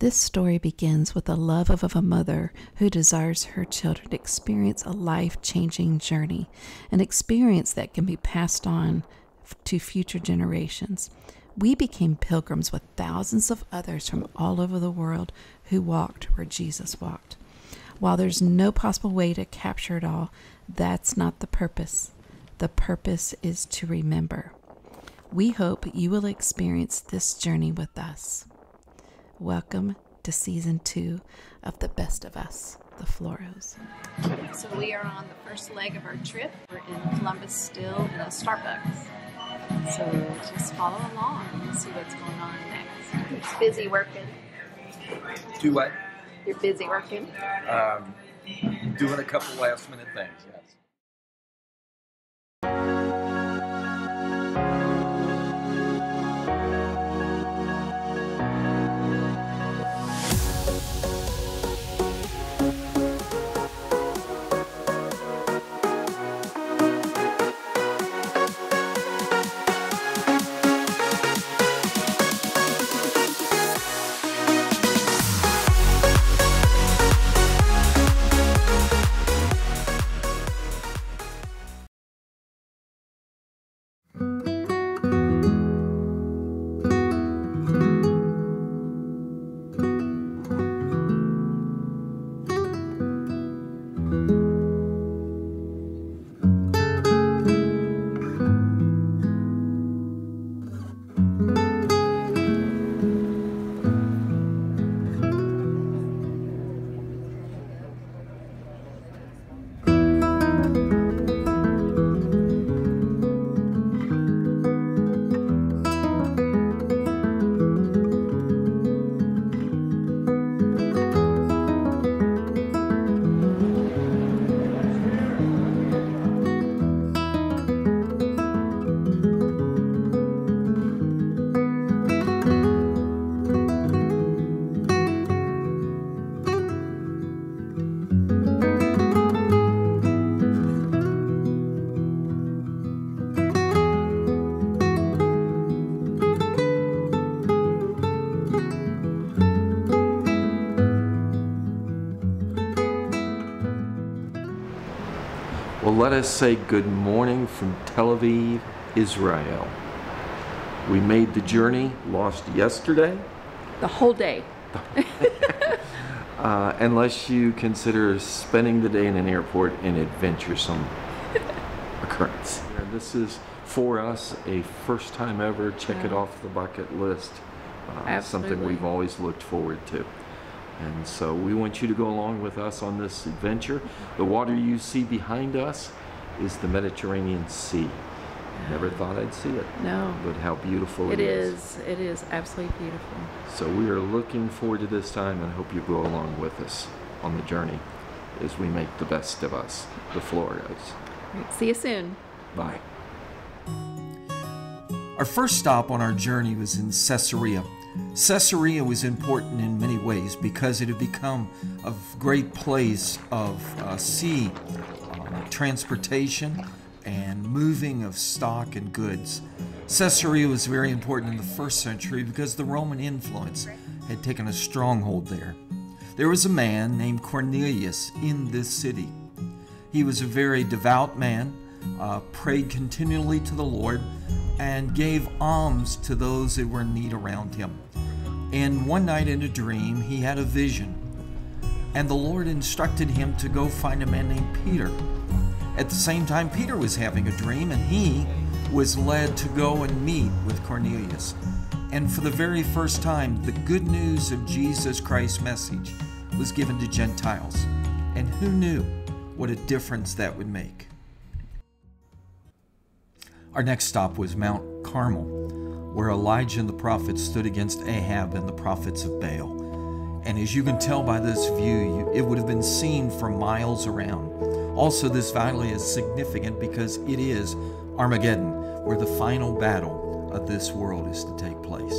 This story begins with the love of a mother who desires her children to experience a life-changing journey, an experience that can be passed on to future generations. We became pilgrims with thousands of others from all over the world who walked where Jesus walked. While there's no possible way to capture it all, that's not the purpose. The purpose is to remember. We hope you will experience this journey with us. Welcome to Season 2 of The Best of Us, the Floros. So we are on the first leg of our trip. We're in Columbus still in a Starbucks. So just follow along and see what's going on next. You're busy working. Do what? You're busy working? Doing a couple last minute things, yes. Well, let us say good morning from Tel Aviv, Israel. We made the journey, lost yesterday. The whole day. Unless you consider spending the day in an airport an adventuresome occurrence. This is, for us, a first time ever, check it off the bucket list. Something we've always looked forward to. And so we want you to go along with us on this adventure. The water you see behind us is the Mediterranean Sea. Never thought I'd see it. No. But how beautiful it is. It is absolutely beautiful. So we are looking forward to this time and hope you go along with us on the journey as we make the best of us, the Floros. Right, see you soon. Bye. Our first stop on our journey was in Caesarea. Caesarea was important in many ways because it had become a great place of sea transportation and moving of stock and goods. Caesarea was very important in the first century because the Roman influence had taken a stronghold there. There was a man named Cornelius in this city. He was a very devout man, prayed continually to the Lord, and gave alms to those that were in need around him. And one night in a dream, he had a vision, and the Lord instructed him to go find a man named Peter. At the same time, Peter was having a dream, and he was led to go and meet with Cornelius. And for the very first time, the good news of Jesus Christ's message was given to Gentiles. And who knew what a difference that would make? Our next stop was Mount Carmel, where Elijah and the prophets stood against Ahab and the prophets of Baal. And as you can tell by this view, it would have been seen for miles around. Also, this valley is significant because it is Armageddon, where the final battle of this world is to take place.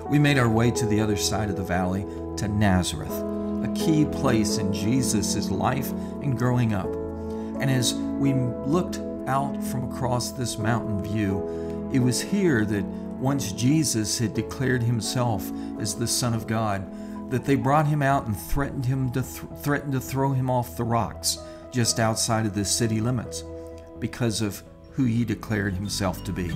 We made our way to the other side of the valley, to Nazareth, a key place in Jesus' life and growing up. And as we looked out from across this mountain view, it was here that once Jesus had declared himself as the Son of God, that they brought him out and threatened to throw him off the rocks just outside of the city limits because of who he declared himself to be.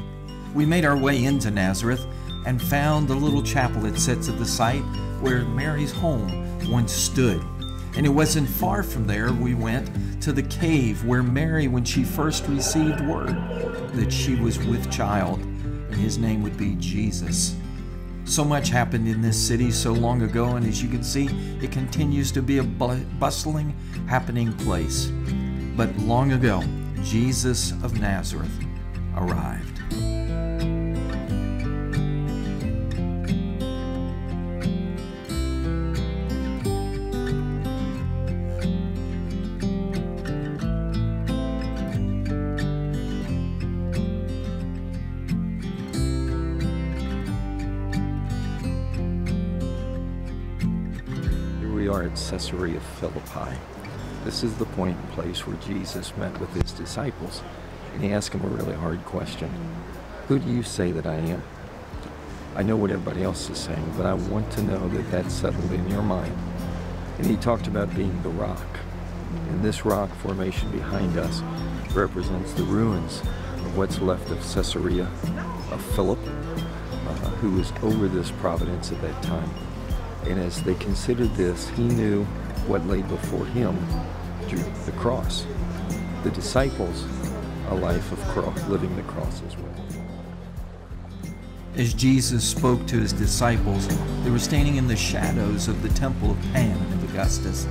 We made our way into Nazareth and found the little chapel that sits at the site where Mary's home once stood. And it wasn't far from there we went to the cave where Mary, when she first received word that she was with child and his name would be Jesus. So much happened in this city so long ago, and as you can see, it continues to be a bustling, happening place. But long ago, Jesus of Nazareth arrived. We are at Caesarea Philippi. This is the point and place where Jesus met with his disciples, and he asked them a really hard question. Who do you say that I am? I know what everybody else is saying, but I want to know that that's settled in your mind. And he talked about being the rock. And this rock formation behind us represents the ruins of what's left of Caesarea of Philip, who was over this providence at that time. And as they considered this, he knew what lay before him through the cross. The disciples, a life of living the cross as well. As Jesus spoke to his disciples, they were standing in the shadows of the temple of Pan and Augustus.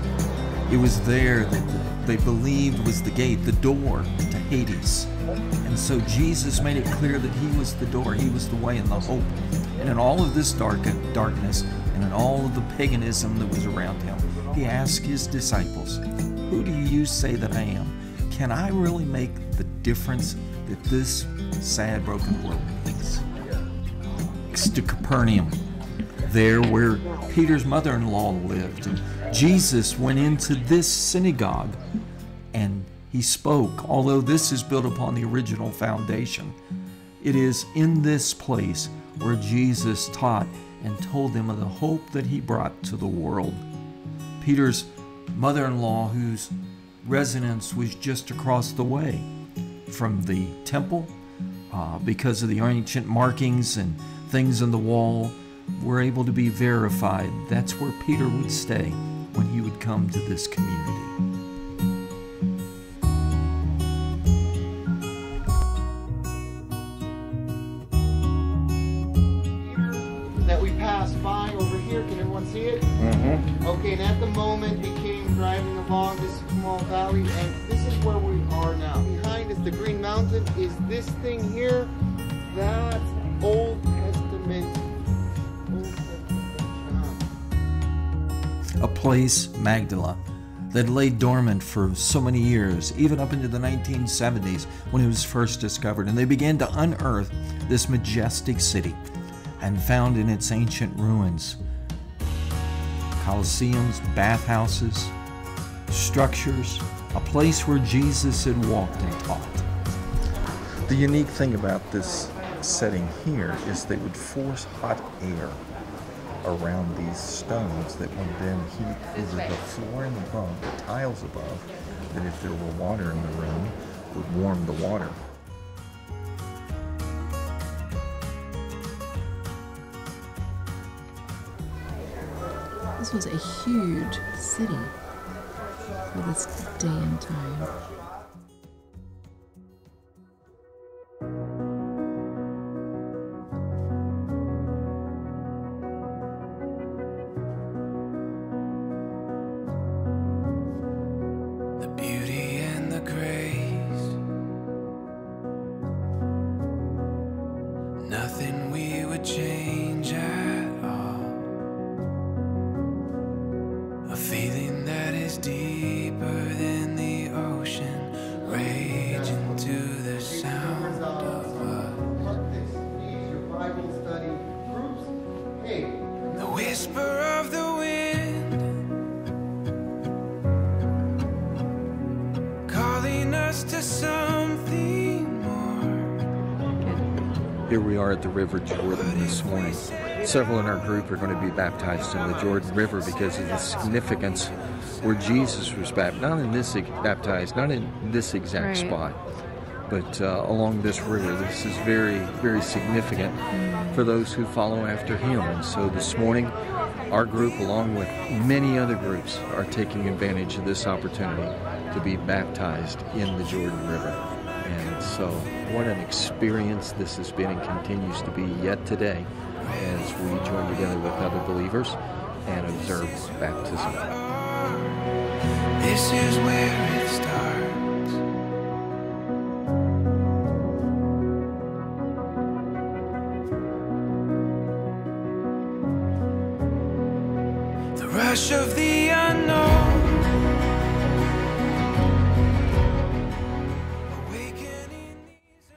It was there that they believed was the gate, the door to Hades. And so Jesus made it clear that he was the door, he was the way and the hope. And in all of this darkness, and in all of the paganism that was around him, he asked his disciples, who do you say that I am? Can I really make the difference that this sad, broken world needs? Next to Capernaum, there where Peter's mother-in-law lived, and Jesus went into this synagogue and he spoke. Although this is built upon the original foundation, it is in this place where Jesus taught and told them of the hope that he brought to the world. Peter's mother-in-law, whose residence was just across the way from the temple, because of the ancient markings and things on the wall, were able to be verified. That's where Peter would stay when he would come to this community. That we passed by over here, can everyone see it? Okay, and at the moment we came driving along this small valley, and this is where we are now. Behind us, the Green Mountain, is this thing here. That's Old Testament. A place, Magdala, that lay dormant for so many years, even up into the 1970s when it was first discovered. And they began to unearth this majestic city and found in its ancient ruins colosseums, bathhouses, structures, a place where Jesus had walked and taught. The unique thing about this setting here is they would force hot air around these stones that would then heat over the floor and above, the tiles above, that if there were water in the room, would warm the water. This was a huge city for this day and time. The beauty and the grace, nothing we would change at all. A feeling that is deeper than the ocean. Here we are at the River Jordan this morning. Several in our group are going to be baptized in the Jordan River because of the significance where Jesus was baptized. Not in this exact spot, but along this river. This is very, very significant for those who follow after him. And so this morning, our group, along with many other groups, are taking advantage of this opportunity to be baptized in the Jordan River. And so what an experience this has been and continues to be yet today as we join together with other believers and observe baptism. This is where it starts. The rush of the